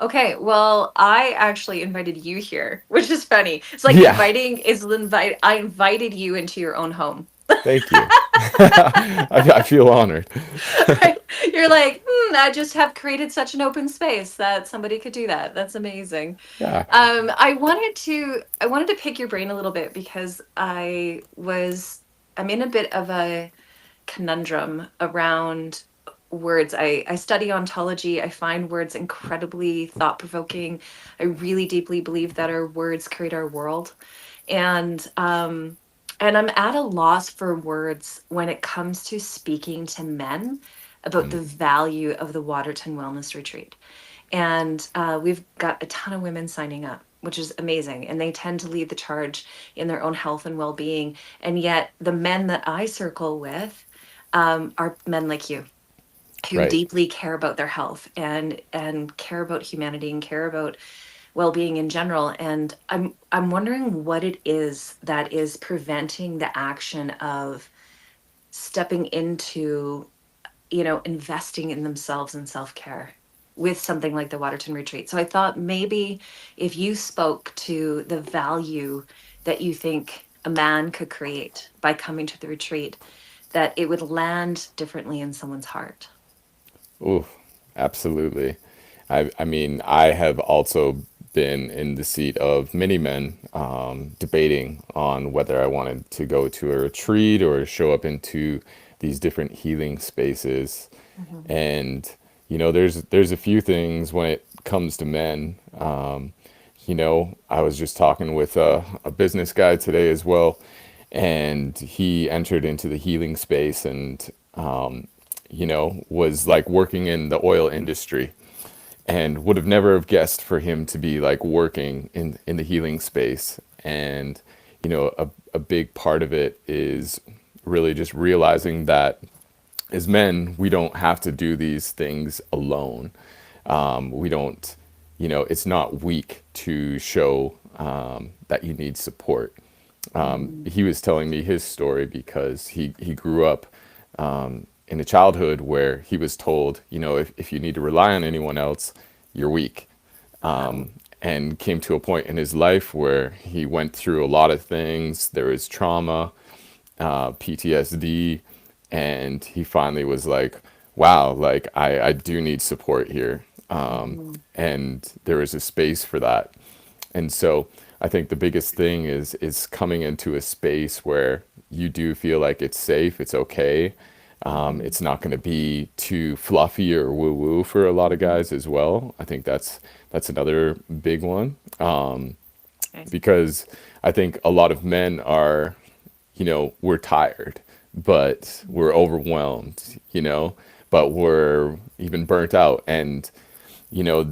Okay, well, I actually invited you here, which is funny. It's like Yeah, inviting is invite. I invited you into your own home. thank you. I feel honored. Right? You're like, I just have created such an open space that somebody could do that. That's amazing. Yeah. I wanted to pick your brain a little bit because I'm in a bit of a conundrum around words. I study ontology. I find words incredibly thought provoking. I really deeply believe that our words create our world, and I'm at a loss for words when it comes to speaking to men about Mm, the value of the Waterton Wellness Retreat. And we've got a ton of women signing up, which is amazing. And they tend to lead the charge in their own health and well being. And yet, the men that I circle with are men like you who right. deeply care about their health and care about humanity and care about well-being in general. And I'm wondering what it is that is preventing the action of stepping into, investing in themselves and self-care with something like the Waterton Retreat. So I thought maybe if you spoke to the value that you think a man could create by coming to the retreat, that it would land differently in someone's heart. Ooh, absolutely. I mean, I have also been in the seat of many men debating on whether I wanted to go to a retreat or show up into these different healing spaces. Mhm. And there's a few things when it comes to men. I was just talking with a business guy today as well, and he entered into the healing space and was like working in the oil industry and would have never have guessed for him to be like working in the healing space. And a big part of it is really just realizing that as men, we don't have to do these things alone. We don't, it's not weak to show that you need support. Mhm. He was telling me his story because he grew up in a childhood where he was told, if you need to rely on anyone else, you're weak. Wow. And came to a point in his life where he went through a lot of things. There was trauma, PTSD, and he finally was like, wow, like I do need support here. Mhm. And there is a space for that. And so I think the biggest thing is coming into a space where you do feel like it's safe, it's okay. Mhm. It's not going to be too fluffy or woo woo for a lot of Mhm. guys as well. I think that's another big one Okay. because I think a lot of men are, we're tired, but we're overwhelmed, but we're even burnt out. And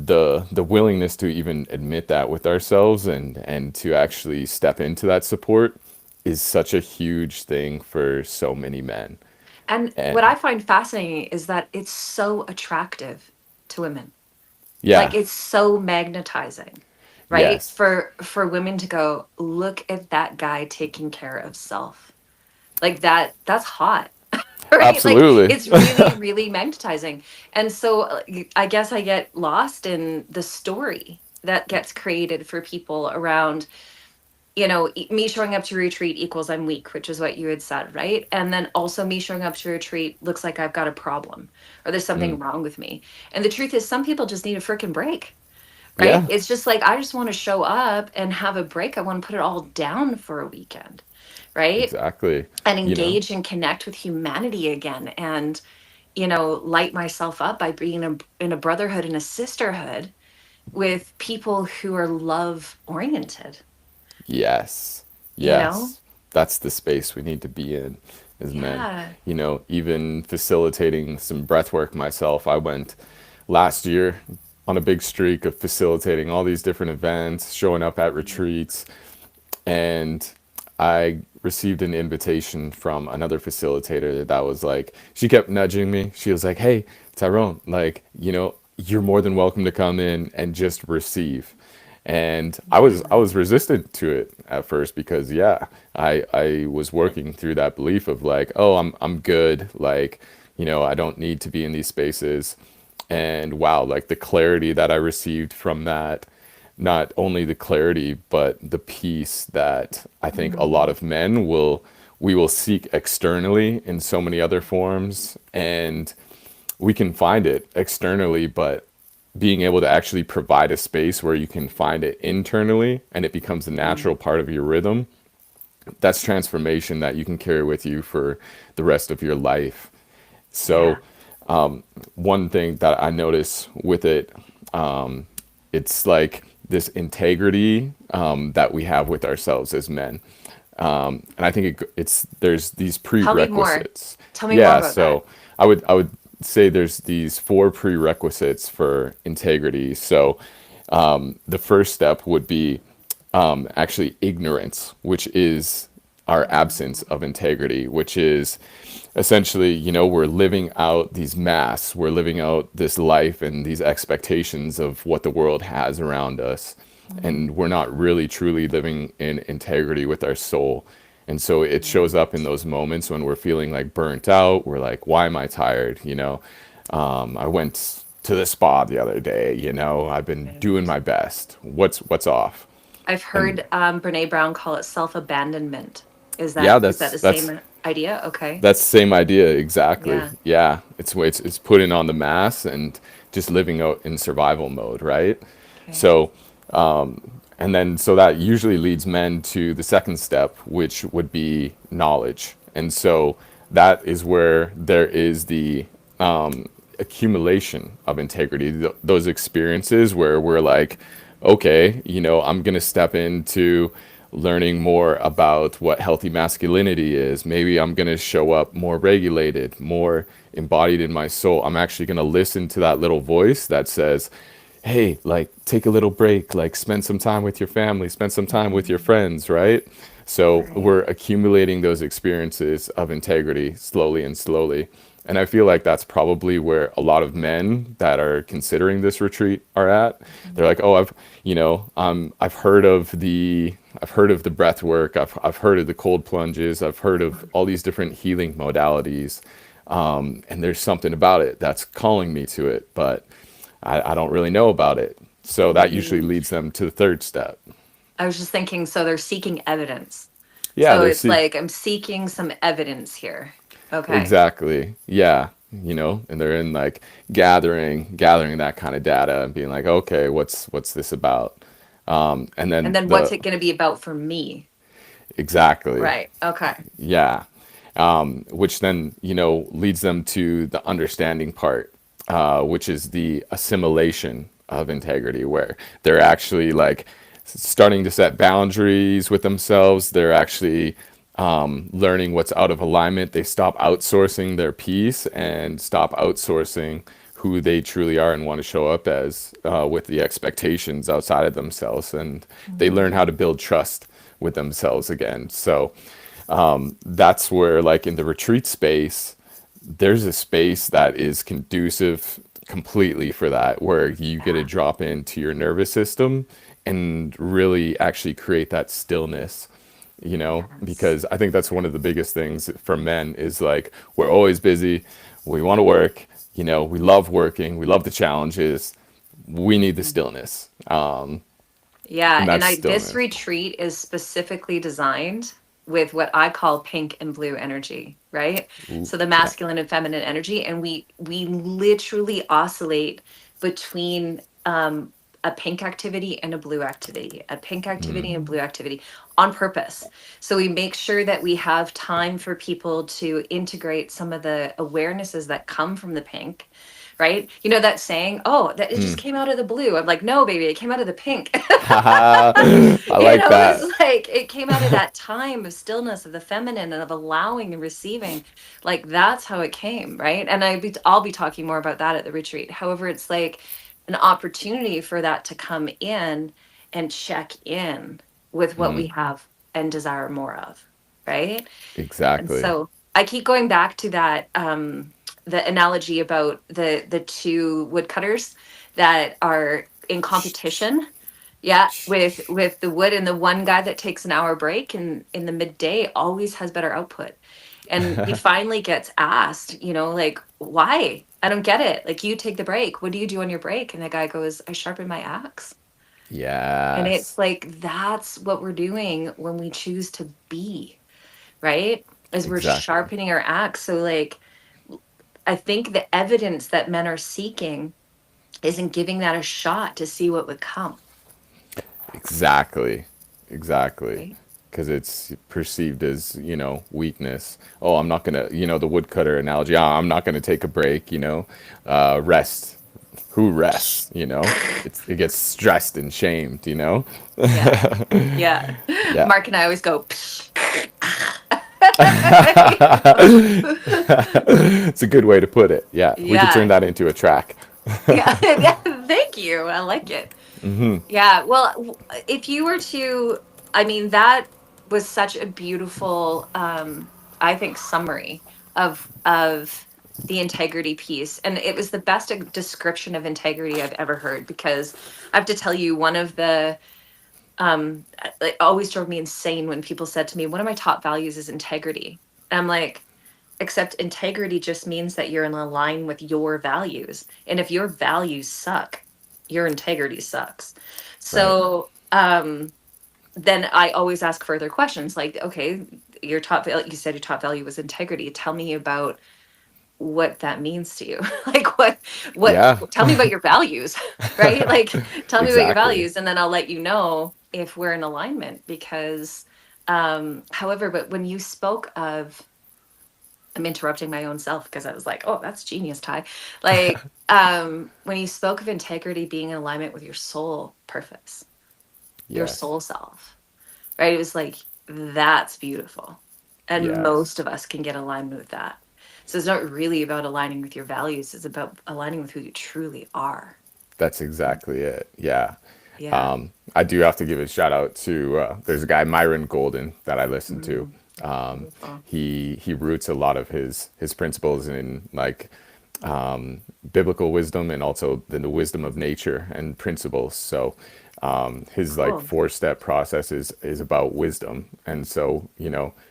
the willingness to even admit that with ourselves and to actually step into that support is such a huge thing for so many men. And what And I find fascinating is that it's so attractive to women. Like yeah, it's so magnetizing, right? yes, For women to go, look at that guy taking care of self. Like that's hot. Right? Like absolutely. it's really, really magnetizing. And so I guess I get lost in the story that gets created for people around, me showing up to retreat equals I'm weak, which is what you had said, right? And then also me showing up to retreat looks like I've got a problem or there's something Mm, wrong with me. And the truth is, some people just need a freaking break, right? yeah, It's just like, I just want to show up and have a break. I want to put it all down for a weekend, right? exactly. And You know, engage and connect with humanity again. And, light myself up by being in a brotherhood and a sisterhood with people who are love oriented, yes, you know? yes. That's the space we need to be in as men. Yeah. Even facilitating some breath work myself. I went last year on a big streak of facilitating all these different events, showing up at retreats, and I received an invitation from another facilitator that was like, she kept nudging me. She was like, "Hey, Tyrone, like, you're more than welcome to come in and just receive." And I was resistant to it at first because yeah, I was working through that belief of like, oh, I'm good, like, I don't need to be in these spaces. And wow, like the clarity that I received from that, not only the clarity, but the peace that I think a lot Mm. of men will, we will seek externally in so many other forms. And we can find it externally, but being able to actually provide a space where you can find it internally and it becomes a Mm. natural part of your rhythm, that's transformation that you can carry with you for the rest of your life. Yeah. So, one thing that I notice with it, it's like this integrity that we have with ourselves as men. And I think it's there's these Tell me more. prerequisites. Tell me more Yeah, about that. so I would say there's these four prerequisites for integrity. So the first step would be actually ignorance, which is our absence of integrity, which is essentially, we're living out these masks, we're living out this life and these expectations of what the world has around us. Mm. And we're not really truly living in integrity with our soul. And so it shows up in Right. those moments when we're feeling like burnt out. We're like, why am I tired? I went to the spa the other day. I've been doing Right. my best. What's off? I've And heard Brene Brown call it self-abandonment. yeah, Is that that's the that's same idea? Okay. that's the same idea exactly. Yeah. Yeah, it's putting on the mask and just living out in survival mode, right? Okay. So and then so that usually leads men to the second step, which would be knowledge. And so that is where there is the accumulation of integrity, those experiences where we're like, okay, I'm going to step into learning more about what healthy masculinity is. Maybe I'm going to show up more regulated, more embodied in my soul. I'm actually going to listen to that little voice that says, hey, like, take a little break, like, spend some time with your family, spend some time with your Mhm. friends, right? So we're Right. accumulating those experiences of integrity slowly and slowly. And I feel like that's probably where a lot of men that are considering this retreat are at. They're Mhm. like, "Oh, I've heard of the breath work. I've heard of the cold plunges. I've heard of all these different healing modalities. And there's something about it that's calling me to it, but I don't really know about it." So that usually Mm. leads them to the third step. I was just thinking, so they're seeking evidence. Yeah, So they're it's see like I'm seeking some evidence here. Okay. exactly. Yeah, and they're in like gathering that kind of data and being like, okay, what's this about? And And then then what's the it going to be about for me? exactly, Right. Okay. yeah, which then leads them to the understanding part, which is the assimilation of integrity, where they're actually like starting to set boundaries with themselves. They're actually learning what's out of alignment. They stop outsourcing their peace and stop outsourcing who they truly are and want to show up as, with the expectations outside of themselves. And they learn how Mm. to build trust with themselves again. So that's where, like in the retreat space, there's a space that is conducive completely for that, where you get to Yeah. drop into your nervous system and really actually create that stillness, Yes. because I think that's one of the biggest things for men is like, we're always busy, we want to work, we love working, we love the challenges, we need the Mhm. stillness. Yeah, And and that's I this stillness. retreat is specifically designed with what I call pink and blue energy, right? Ooh, So the yeah. masculine and feminine energy, and we literally oscillate between a pink activity and a blue activity, a pink activity and blue activity on purpose. So we make sure that we have time for people to integrate some of the awarenesses that come from the pink, right? You know that saying, "Oh, that it just came out of the blue." I'm like, "No, baby, it came out of the pink." I like It's that. like it came out of that time of stillness, of the feminine, and of allowing and receiving. Like that's how it came, right? And I'll be talking more about that at the retreat. However, it's like an opportunity for that to come in and check in with what we have and desire more of, right? And Exactly. so I keep going back to that the analogy about the two woodcutters that are in competition, yeah, with the wood, and the one guy that takes an hour break in the midday always has better output. And he finally gets asked, like, why? I don't get it. Like, you take the break. What do you do on your break? And the guy goes, I sharpen my axe. And it's Yes, like, that's what we're doing when we choose to be, right? Is we're exactly. sharpening our axe. So, like, I think the evidence that men are seeking isn't giving that a shot to see what would come, Exactly. Exactly. right? Because it's perceived as, weakness. Oh, I'm not going to, the woodcutter analogy. Oh, I'm not going to take a break, rest. Who rests, it gets stressed and shamed. Yeah. Yeah. Yeah. Mark and I always go, "Psh." You It's a good way to put it. Yeah. We could turn Yeah. that into a track. Yeah. Yeah. Thank you. I like it. Yeah. Well, if you were to, I mean, that was such a beautiful, I think, summary of the integrity piece. And it was the best description of integrity I've ever heard, because I have to tell you, one of the it always drove me insane when people said to me, one of my top values is integrity. And I'm like, except integrity just means that you're in line with your values. And if your values suck, your integrity sucks. Right. So then I always ask further questions like, okay, you said your top value was integrity. Tell me about what that means to you. Like, Yeah. tell me about your values, right? Like, tell me about your Exactly. values, and then I'll let you know if we're in alignment. Because however, but when you spoke of, I'm interrupting my own self because I was like, oh, that's genius, Ty. Like, when you spoke of integrity being in alignment with your soul purpose, your Yes. soul self, right? It was like, that's beautiful. And Yes. most of us can get aligned with that. So it's not really about aligning with your values, it's about aligning with who you truly are. That's exactly it. Yeah. Yeah. I do have to give a shout out to there's a guy Myron Golden that I listen to. Mm, beautiful. He roots a lot of his principles in like biblical wisdom and also the wisdom of nature and principles. So his like Cool. 4-step process is about wisdom, and so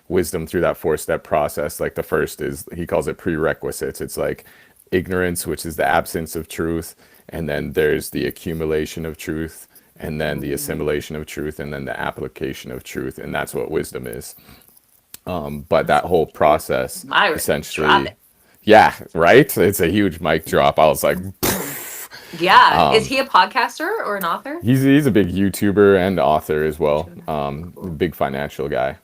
wisdom through that 4-step process. Like the first is he calls it prerequisites. It's like ignorance, which is the absence of truth, and then there's the accumulation of truth, and then the Mm, assimilation of truth, and then the application of truth, and that's what wisdom is. But that awesome. whole process Myron, drop essentially, it. yeah, right? It's a huge mic drop. I was like, Yeah. Is he a podcaster or an author? he's a big YouTuber and author as well. Cool. Big financial guy.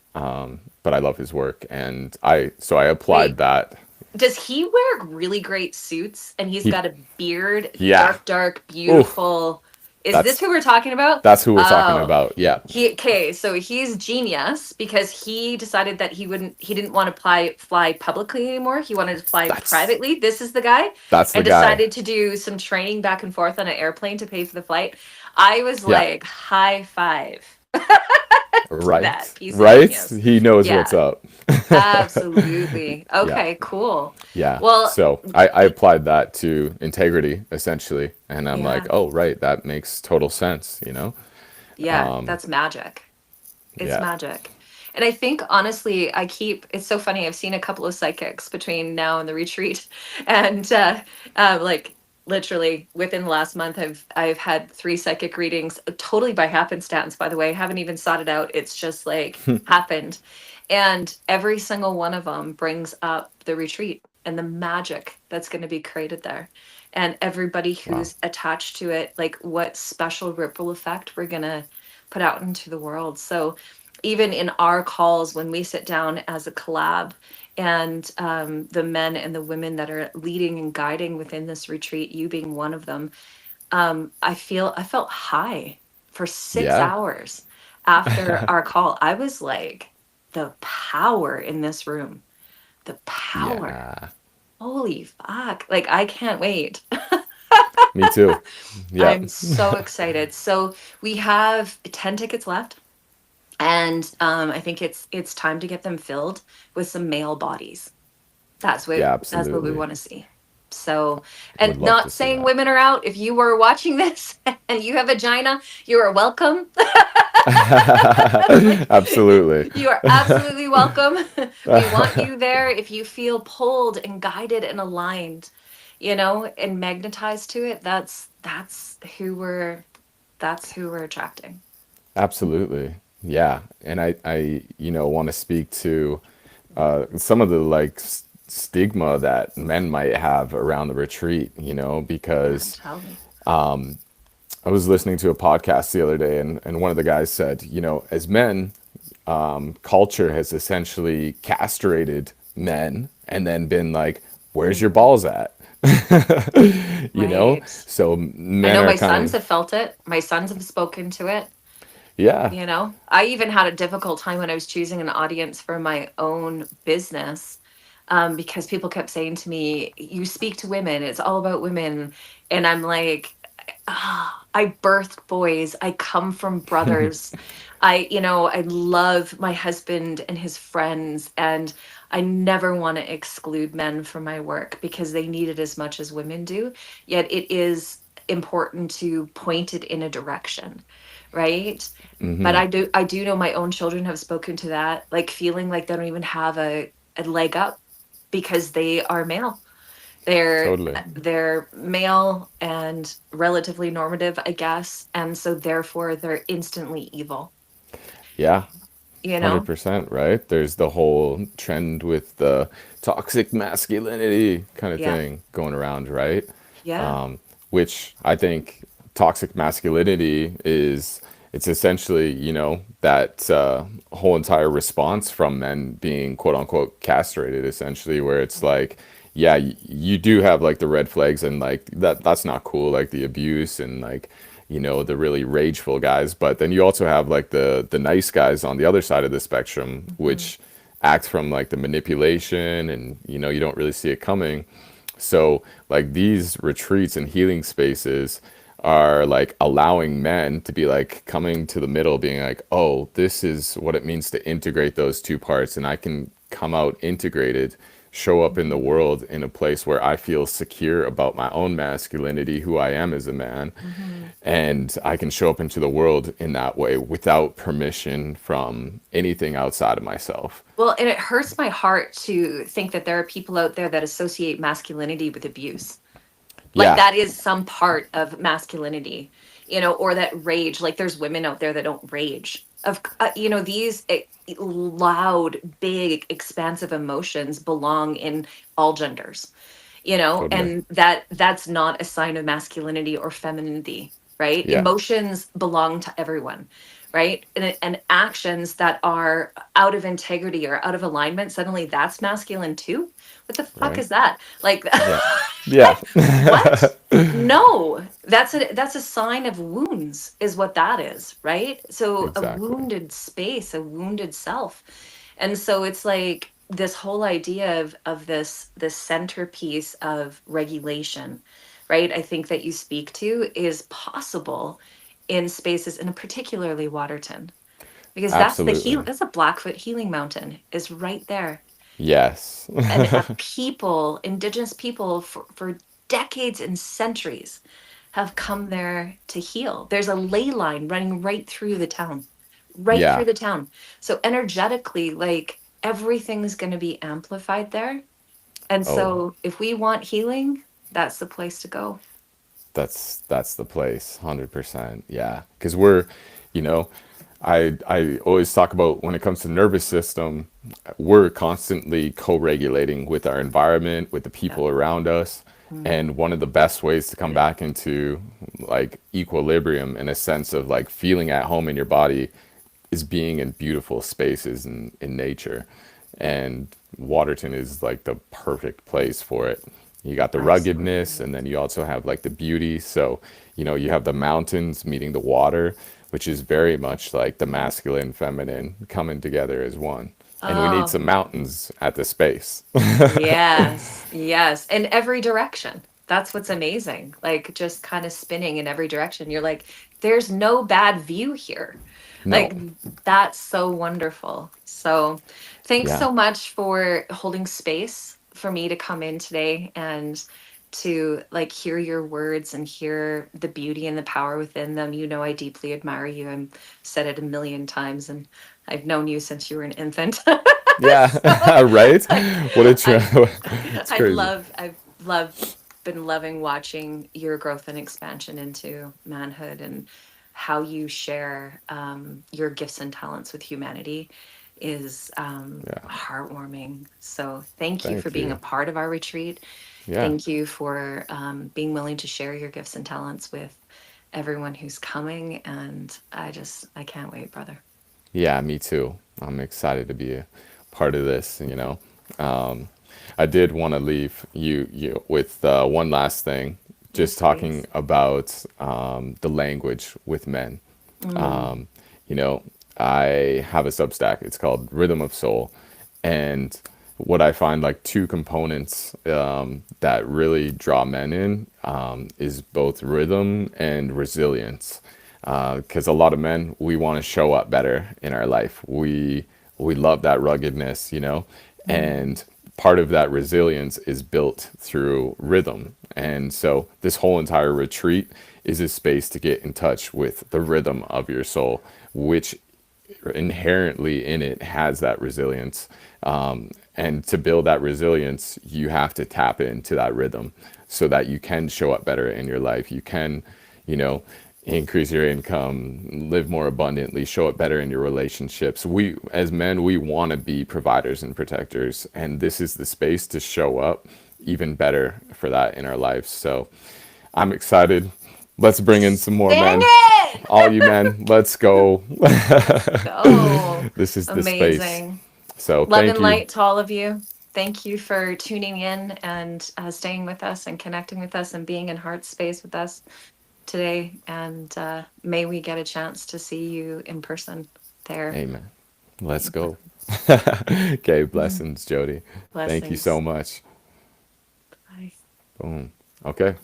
But I love his work, and I applied Wait, that. does he wear really great suits and he's He, got a beard, yeah. dark, Oh, beautiful? Is this that's who we're talking about? that's who we're talking Oh, about. Yeah, okay, so he's genius because he decided that he didn't want to fly publicly anymore. He wanted to fly that's privately. This is the guy, that's the and guy. decided to do some training back and forth on an airplane to pay for the flight. I was Yeah, like, high five to that right, piece of right. genius. He knows what's Yeah, up. absolutely. Yeah. Okay, cool. Yeah. Well, So I applied that to integrity essentially. And I'm like, yeah, oh, right. That makes total sense. yeah, that's magic. It's Yeah. magic. And I think honestly, it's so funny. I've seen a couple of psychics between now and the retreat. And like literally within the last month, I've had three psychic readings, totally by happenstance, by the way. I haven't even sought it out. It's just like happened. And every single one of them brings up the retreat and the magic that's going to be created there. And everybody Wow. who's attached to it, like what special ripple effect we're going to put out into the world. So even in our calls, when we sit down as a collab, and the men and the women that are leading and guiding within this retreat, you being one of them, I felt high for six Yeah. hours after our call. I was like, the power in this room, the power. Yeah. Holy fuck. Like, I can't wait. Me too. Yeah. I'm so excited. So we have 10 tickets left. And I think it's time to get them filled with some male bodies. Yeah, That's what we absolutely. want to see. So, Would and love not to see saying that. women are out. If you were watching this and you have a vagina, you are welcome. Absolutely. You are absolutely welcome. We want you there if you feel pulled and guided and aligned. and magnetized to it. That's who we're attracting. Absolutely. Yeah. And want to speak to some of the like stigma that men might have around the retreat, Yeah, because tell me. I was listening to a podcast the other day, and one of the guys said, as men, culture has essentially castrated men and then been like, where's your Mhm. balls at? Right. So I men know are my kind sons of, have felt it. My sons have spoken to it. yeah. I even had a difficult time when I was choosing an audience for my own business, because people kept saying to me, "You speak to women. It's all about women," and I'm like, I birthed boys. I come from brothers. I love my husband and his friends, and I never want to exclude men from my work because they need it as much as women do. Yet it is important to point it in a direction, right? But I do know my own children have spoken to that, like feeling like they don't even have a leg up because they are male. they're Totally. they're male and relatively normative, I guess, and so therefore they're instantly evil, Yeah. you know 100%, right? There's the whole trend with the toxic masculinity kind of yeah, thing going around, right? yeah. Which I think toxic masculinity is, it's essentially, that whole entire response from men being quote unquote castrated, essentially, where it's like, yeah, you do have like the red flags and like that's not cool, like the abuse and like, the really rageful guys, but then you also have like the nice guys on the other side of the spectrum, Mhm. which act from like the manipulation, and you don't really see it coming. So, like, these retreats and healing spaces are like allowing men to be like coming to the middle, being like, oh, this is what it means to integrate those two parts. And I can come out integrated, show up in the Mhm. world in a place where I feel secure about my own masculinity, who I am as a man. Mhm. And I can show up into the world in that way without permission from anything outside of myself. Well, and it hurts my heart to think that there are people out there that associate masculinity with abuse. Like Yeah, that is some part of masculinity, or that rage. Like there's women out there that don't rage. These loud, big, expansive emotions belong in all genders, totally. and that's not a sign of masculinity or femininity, right? Yeah, Emotions belong to everyone, right? And actions that are out of integrity or out of alignment, suddenly that's masculine too. What the fuck right. is that? Like, Yeah. Yeah. what? No, that's a sign of wounds, is what that is, right? So a Exactly. wounded space, a wounded self. And so it's like this whole idea of this centerpiece of regulation, right? I think that you speak to is possible in spaces, and particularly Waterton, because Absolutely. that's a Blackfoot healing mountain is right there. Yes. And indigenous people for decades and centuries have come there to heal. There's a ley line running right through the town, right through Yeah. the town. So energetically, like everything's going to be amplified there. And Oh, so if we want healing, that's the place to go. that's the place. 100%. Yeah. Because we're, you know, I always talk about when it comes to nervous system, we're constantly co-regulating with our environment, with the Yeah. people around us. Mm. And one of the best ways to come back into like equilibrium, in a sense of like feeling at home in your body, is being in beautiful spaces in nature. And Waterton is like the perfect place for it. You got the ruggedness, Absolutely. and then you also have like the beauty. So, you have the mountains meeting the water, which is very much like the Yeah. masculine, feminine coming together as one. And we need Oh, some mountains at the space. yes. Yes. In every direction. That's what's amazing. Like just kind of spinning in every direction. You're like, there's no bad view here. No. Like that's so wonderful. So thanks Yeah. so much for holding space for me to come in today and to like hear your words and hear the beauty and the power within them. I deeply admire you. I've said it a million times, and I've known you since you were an infant. Yeah. So Right? What a I trip. It's I crazy. love I love been loving watching your growth and expansion into manhood, and how you share your gifts and talents with humanity is Yeah. heartwarming. So thank you for Thank being a you. part of our retreat. Yeah. Thank you for being willing to share your gifts and talents with everyone who's coming. And I can't wait, brother. Yeah, me too. I'm excited to be a part of this, you know. Um, I did want to leave you with one last thing, just Yes, talking please. about the language with men. Mm, You know, I have a Substack. It's called Rhythm of Soul, and what I find like two components that really draw men in is both rhythm and resilience. Because a lot of men, we want to show up better in our life. We love that ruggedness, you know, mm, and part of that resilience is built through rhythm. And so this whole entire retreat is a space to get in touch with the rhythm of your soul, which inherently in it has that resilience. And to build that resilience, you have to tap into that rhythm so that you can show up better in your life. You can, you know, increase your income, live more abundantly, show up better in your relationships. We, as men, we want to be providers and protectors. And this is the space to show up even better for that in our lives. So I'm excited. Let's bring in some more dang men. it! All you men, let's go. Let's go. This is the space. Amazing. So Love thank and you. light to all of you. Thank you for tuning in and staying with us and connecting with us and being in heart space with us today. And may we get a chance to see you in person there. Amen. Let's go. Okay, blessings, Jody. Thank you so Blessings. much. Bye. Boom. Okay.